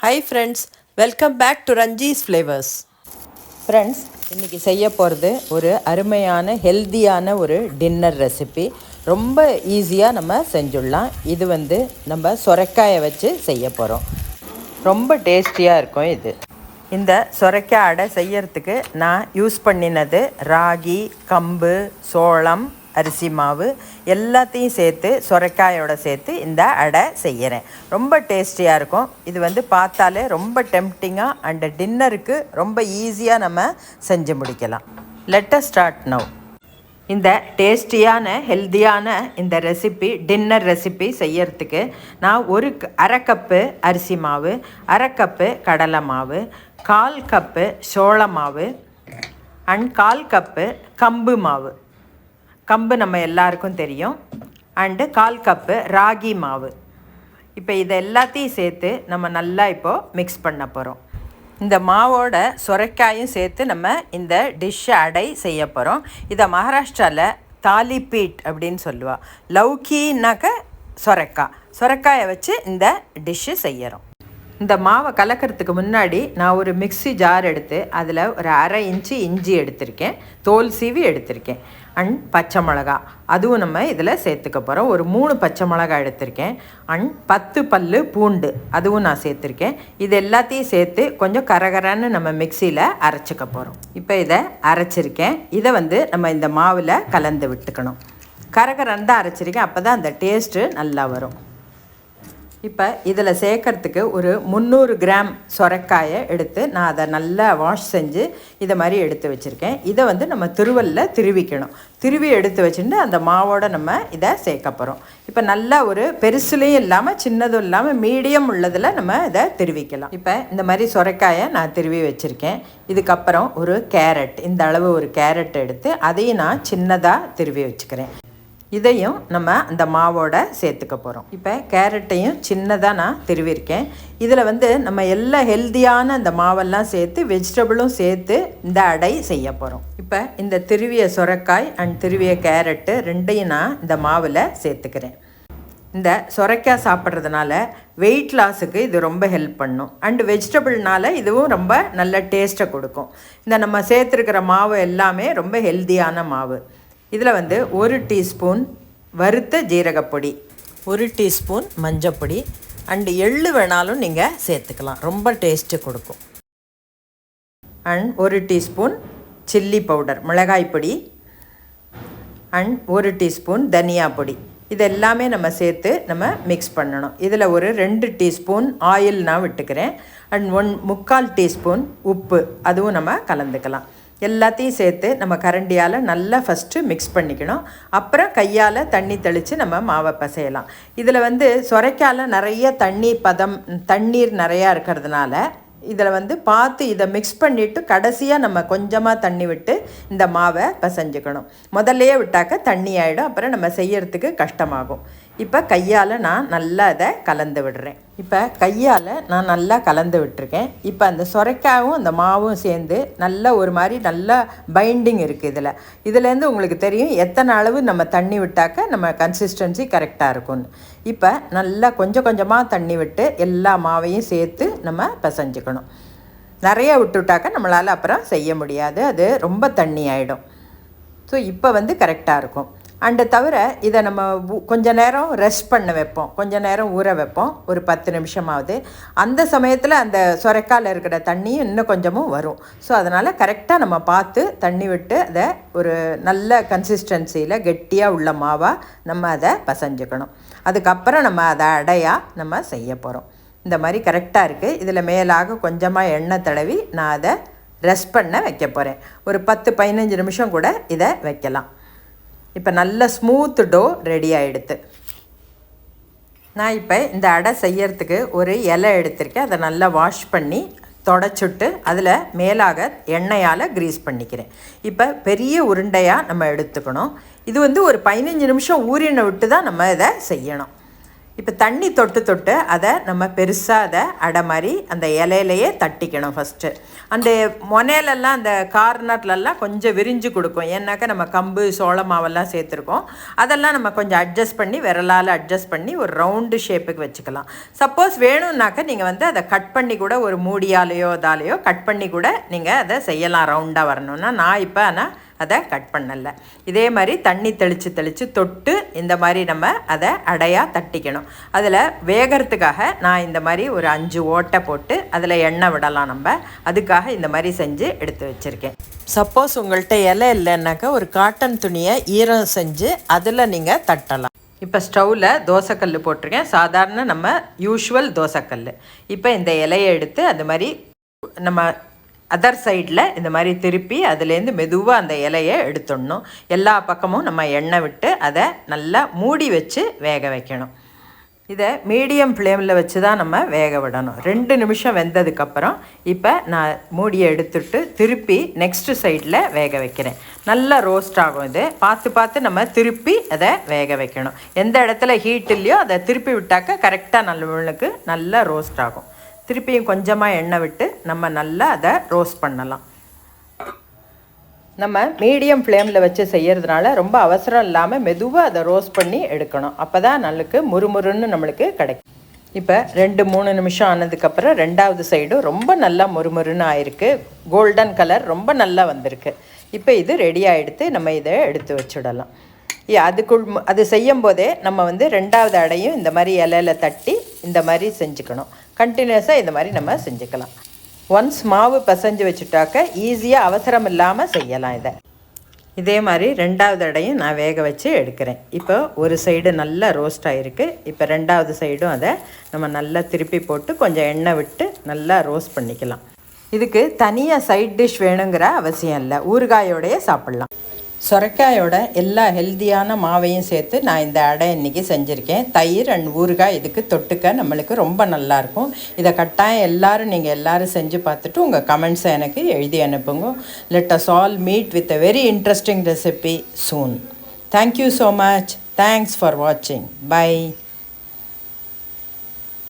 Hi friends, welcome back to ரஞ்சிஸ் flavours. Friends, இன்றைக்கி செய்ய போகிறது ஒரு அருமையான ஹெல்த்தியான ஒரு டின்னர் ரெசிபி. ரொம்ப ஈஸியாக நம்ம செஞ்சுடலாம். இது நம்ம சொரைக்காயை வச்சு செய்ய போகிறோம். ரொம்ப டேஸ்டியாக இருக்கும் இது. இந்த சொரைக்காய் அடை செய்யறதுக்கு நான் யூஸ் பண்ணினது ராகி, கம்பு, சோளம், அரிசி மாவு எல்லாத்தையும் சேர்த்து சொரைக்காயோட சேர்த்து இந்த அடை செய்கிறேன். ரொம்ப டேஸ்டியாக இருக்கும். இது பார்த்தாலே ரொம்ப டெம்ப்டிங்காக அண்ட் டின்னருக்கு ரொம்ப ஈஸியாக நம்ம செஞ்சு முடிக்கலாம். Let us start now. இந்த டேஸ்டியான ஹெல்த்தியான இந்த ரெசிபி, டின்னர் ரெசிபி செய்யறதுக்கு நான் அரை கப்பு அரிசி மாவு, அரை கப்பு கடலை மாவு, 1/4 கப்பு சோள மாவு அண்ட் 1/4 கப்பு கம்பு மாவு. கம்பு நம்ம எல்லாருக்கும் தெரியும். அண்டு 1/4 கப்பு ராகி மாவு. இப்போ இதை எல்லாத்தையும் சேர்த்து நம்ம நல்லா இப்போது மிக்ஸ் பண்ண போகிறோம். இந்த மாவோட சொரைக்காயும் சேர்த்து நம்ம இந்த டிஷ்ஷை அடை செய்ய போகிறோம். இதை மகாராஷ்டிராவில் தாலிபீட் அப்படின்னு சொல்லுவாள். லௌக்கின்னாக்க சொரைக்காயை வச்சு இந்த டிஷ்ஷு செய்கிறோம். இந்த மாவை கலக்கிறதுக்கு முன்னாடி நான் ஒரு மிக்ஸி ஜார் எடுத்து அதில் ஒரு 1/2 இன்ச்சு இஞ்சி எடுத்திருக்கேன், தோல் சீவி எடுத்திருக்கேன். அண்ட் பச்சை மிளகா, அதுவும் நம்ம இதில் சேர்த்துக்க போகிறோம். ஒரு 3 பச்சை மிளகா எடுத்திருக்கேன். அண்ட் 10 பல்லு பூண்டு, அதுவும் நான் சேர்த்துருக்கேன். இது எல்லாத்தையும் சேர்த்து கொஞ்சம் கரகரன்னு நம்ம மிக்சியில் அரைச்சிக்க போகிறோம். இப்போ இதை அரைச்சிருக்கேன். இதை நம்ம இந்த மாவில் கலந்து விட்டுக்கணும். கரகரன்னு தான் அரைச்சிருக்கேன், அப்போ தான் அந்த டேஸ்ட்டு நல்லா வரும். இப்போ இதில் சேர்க்கறதுக்கு ஒரு 300 கிராம் சொரைக்காயை எடுத்து நான் அதை நல்லா வாஷ் செஞ்சு இதை மாதிரி எடுத்து வச்சுருக்கேன். இதை நம்ம திருவல்ல திருவிக்கணும். திருவி எடுத்து வச்சுட்டு அந்த மாவோடு நம்ம இதை சேர்க்க போகிறோம். இப்போ நல்லா ஒரு பெருசுலேயும் இல்லாமல் சின்னதும் இல்லாமல் மீடியம் உள்ளதில் நம்ம இதை திருவிக்கலாம். இப்போ இந்த மாதிரி சொரைக்காயை நான் திருவி வச்சுருக்கேன். இதுக்கப்புறம் ஒரு கேரட், இந்த அளவு ஒரு கேரட் எடுத்து அதையும் நான் சின்னதாக திருவி வச்சுக்கிறேன். இதையும் நம்ம அந்த மாவோட சேர்த்துக்க போகிறோம். இப்போ கேரட்டையும் சின்னதாக நான் திருவிருக்கேன். இதில் நம்ம எல்லா ஹெல்த்தியான அந்த மாவெல்லாம் சேர்த்து வெஜிடபிளும் சேர்த்து இந்த அடை செய்ய போகிறோம். இப்போ இந்த திருவிய சொரைக்காய் அண்ட் திருவிய கேரட்டு ரெண்டையும் நான் இந்த மாவில் சேர்த்துக்கிறேன். இந்த சொரைக்காய் சாப்பிட்றதுனால வெயிட் லாஸுக்கு இது ரொம்ப ஹெல்ப் பண்ணும். அண்டு வெஜிடபிள்னால இதுவும் ரொம்ப நல்ல டேஸ்ட்டை கொடுக்கும். இந்த நம்ம சேர்த்துருக்கிற மாவு எல்லாமே ரொம்ப ஹெல்த்தியான மாவு. இதில் 1 டீஸ்பூன் வறுத்த ஜீரகப்பொடி, 1 டீஸ்பூன் மஞ்சப்பொடி அண்டு எள்ளு வேணாலும் நீங்கள் சேர்த்துக்கலாம், ரொம்ப டேஸ்ட்டு கொடுக்கும். அண்ட் 1 டீஸ்பூன் சில்லி பவுடர், மிளகாய் பொடி அண்ட் 1 டீஸ்பூன் தனியா பொடி. இது எல்லாமே நம்ம சேர்த்து நம்ம மிக்ஸ் பண்ணணும். இதில் ஒரு 2 டீஸ்பூன் ஆயில் நான் விட்டுக்கிறேன். அண்ட் 1/4 டீஸ்பூன் உப்பு, அதுவும் நம்ம கலந்துக்கலாம். எல்லாத்தையும் சேர்த்து நம்ம கரண்டியால் நல்லா ஃபஸ்ட்டு மிக்ஸ் பண்ணிக்கணும். அப்புறம் கையால் தண்ணி தெளித்து நம்ம மாவை பசையலாம். இதில் சொரைக்காயில் நிறைய தண்ணீர் நிறையா இருக்கிறதுனால இதில் பார்த்து இதை மிக்ஸ் பண்ணிவிட்டு கடைசியாக நம்ம கொஞ்சமாக தண்ணி விட்டு இந்த மாவை பசைஞ்சுக்கணும். முதல்லையே விட்டாக்க தண்ணி ஆகிடும், அப்புறம் நம்ம செய்யறதுக்கு கஷ்டமாகும். இப்போ கையால் நான் நல்லா அதை கலந்து விடுறேன். இப்போ கையால் நான் நல்லா கலந்து விட்டுருக்கேன். இப்போ அந்த சொரைக்காயும் அந்த மாவும் சேர்ந்து நல்ல ஒரு மாதிரி நல்லா பைண்டிங் இருக்குது. இதுலேருந்து உங்களுக்கு தெரியும் எத்தனை அளவு நம்ம தண்ணி விட்டாக்க நம்ம கன்சிஸ்டன்சி கரெக்டாக இருக்கும்னு. இப்போ நல்லா கொஞ்சம் கொஞ்சமாக தண்ணி விட்டு எல்லா மாவையும் சேர்த்து நம்ம பசைஞ்சுக்கணும். நிறைய விட்டுவிட்டாக்க நம்மளால் அப்புறம் செய்ய முடியாது, அது ரொம்ப தண்ணி ஆகிடும். ஸோ இப்போ கரெக்டாக இருக்கும். அண்டு தவிர இதை நம்ம கொஞ்ச நேரம் ரெஸ்ட் பண்ண வைப்போம், கொஞ்ச நேரம் ஊற வைப்போம், ஒரு 10 நிமிஷமாவது. அந்த சமயத்தில் அந்த சொரைக்காயில் இருக்கிற தண்ணியும் இன்னும் கொஞ்சமும் வரும். ஸோ அதனால் கரெக்டாக நம்ம பார்த்து தண்ணி விட்டு அதை ஒரு நல்ல கன்சிஸ்டன்சியில் கெட்டியாக உள்ள மாவாக நம்ம அதை பசைஞ்சுக்கணும். அதுக்கப்புறம் நம்ம அதை அடையாக நம்ம செய்ய போகிறோம். இந்த மாதிரி கரெக்டாக இருக்குது. இதில் மேலாக கொஞ்சமாக எண்ணெய் தடவி நான் அதை ரெஸ்ட் பண்ண வைக்க போகிறேன். ஒரு 10-15 நிமிஷம் கூட இதை வைக்கலாம். இப்போ நல்ல ஸ்மூத் டோ ரெடி ஆகிடுது. நான் இப்போ இந்த அடை செய்யறதுக்கு ஒரு இலை எடுத்திருக்கேன். அதை நல்லா வாஷ் பண்ணி தொடச்சுட்டு அதில் மேலாக எண்ணெயால் க்ரீஸ் பண்ணிக்கிறேன். இப்போ பெரிய உருண்டையாக நம்ம எடுத்துக்கணும். இது ஒரு 15 நிமிஷம் ஊறின விட்டு தான் நம்ம இதை செய்யணும். இப்போ தண்ணி தொட்டு தொட்டு அதை நம்ம பெருசாக அதை அடை மாதிரி அந்த இலையிலையே தட்டிக்கணும் ஃபஸ்ட்டு. அந்த முனையிலெல்லாம் அந்த கார்னர்லெல்லாம் கொஞ்சம் விரிஞ்சு கொடுக்கும். ஏன்னாக்கா நம்ம கம்பு சோள மாவெல்லாம் சேர்த்துருக்கோம். அதெல்லாம் நம்ம கொஞ்சம் அட்ஜஸ்ட் பண்ணி விரலால் அட்ஜஸ்ட் பண்ணி ஒரு ரவுண்டு ஷேப்புக்கு வச்சுக்கலாம். சப்போஸ் வேணும்னாக்கா நீங்கள் வந்து அதை கட் பண்ணி கூட ஒரு மூடியாலேயோ இதாலேயோ கட் பண்ணி கூட நீங்கள் அதை செய்யலாம் ரவுண்டாக வரணும்னா. நான் இப்போ ஆனால் அதை கட் பண்ணலை. இதே மாதிரி தண்ணி தெளித்து தெளித்து தொட்டு இந்த மாதிரி நம்ம அதை அடையாக தட்டிக்கணும். அதில் வேகிறதுக்காக நான் இந்த மாதிரி ஒரு 5 ஓட்டை போட்டு அதில் எண்ணெய் விடலாம். நம்ம அதுக்காக இந்த மாதிரி செஞ்சு எடுத்து வச்சுருக்கேன். சப்போஸ் உங்கள்கிட்ட இலை இல்லைன்னாக்கா ஒரு காட்டன் துணியை ஈரம் செஞ்சு அதில் நீங்கள் தட்டலாம். இப்போ ஸ்டவ்வில் தோசைக்கல் போட்டிருக்கேன். சாதாரண நம்ம யூஷுவல் தோசைக்கல். இப்போ இந்த இலையை எடுத்து அது மாதிரி நம்ம அதர் சைடில் இந்த மாதிரி திருப்பி அதுலேருந்து மெதுவாக அந்த இலையை எடுத்துடணும். எல்லா பக்கமும் நம்ம எண்ணெய் விட்டு அதை நல்லா மூடி வச்சு வேக வைக்கணும். இதை மீடியம் ஃப்ளேமில் வச்சு தான் நம்ம வேக விடணும். 2 நிமிஷம் வெந்ததுக்கப்புறம் இப்போ நான் மூடியை எடுத்துட்டு திருப்பி நெக்ஸ்ட்டு சைடில் வேக வைக்கிறேன். நல்லா ரோஸ்ட் ஆகும். இது பார்த்து பார்த்து நம்ம திருப்பி அதை வேக வைக்கணும். எந்த இடத்துல ஹீட் இல்லையோ அதை திருப்பி விட்டாக்க கரெக்டாக நம்மளுக்கு நல்லா ரோஸ்ட் ஆகும். திருப்பியும் கொஞ்சமாக எண்ணெய் விட்டு நம்ம நல்லா அதை ரோஸ்ட் பண்ணலாம். நம்ம மீடியம் ஃப்ளேமில் வச்சு செய்கிறதுனால ரொம்ப அவசரம் இல்லாமல் மெதுவாக அதை ரோஸ்ட் பண்ணி எடுக்கணும். அப்போ தான் நம்மளுக்கு முறுமுறுன்னு நம்மளுக்கு கிடைக்கும். இப்போ 2-3 நிமிஷம் ஆனதுக்கப்புறம் 2வது சைடும் ரொம்ப நல்லா முறுமுறுன்னு ஆயிருக்கு. கோல்டன் கலர் ரொம்ப நல்லா வந்திருக்கு. இப்போ இது ரெடி ஆகிடுத்து. நம்ம இதை எடுத்து வச்சுடலாம். அது செய்யும் போதே நம்ம வந்து 2வது அடையும் இந்த மாதிரி இலையில் தட்டி இந்த மாதிரி செஞ்சுக்கணும். கண்டினியூஸாக இந்த மாதிரி நம்ம செஞ்சுக்கலாம். ஒன்ஸ் மாவு பிசைஞ்சு வச்சுட்டாக்க ஈஸியாக அவசரம் இல்லாமல் செய்யலாம். இதே மாதிரி 2வது அடையும் நான் வேக வச்சு எடுக்கிறேன். இப்போ ஒரு சைடு நல்லா ரோஸ்ட் ஆகிருக்கு. இப்போ 2வது சைடும் அதை நம்ம நல்லா திருப்பி போட்டு கொஞ்சம் எண்ணெய் விட்டு நல்லா ரோஸ்ட் பண்ணிக்கலாம். இதுக்கு தனியாக சைட் டிஷ் வேணுங்கிற அவசியம் இல்லை. ஊறுகாயோடையே சாப்பிட்லாம். சொரைக்காயோட எல்லா ஹெல்த்தியான மாவையும் சேர்த்து நான் இந்த அடை இன்றைக்கி செஞ்சுருக்கேன். தயிர் அண்ட் ஊறுகாய் இதுக்கு தொட்டுக்க நம்மளுக்கு ரொம்ப நல்லாயிருக்கும். இதை கட்டாயம் நீங்கள் எல்லோரும் செஞ்சு பார்த்துட்டு உங்கள் கமெண்ட்ஸை எனக்கு எழுதி அனுப்புங்க. Let us all meet with a very interesting recipe soon. Thank you so much. Thanks for வாட்சிங். பை.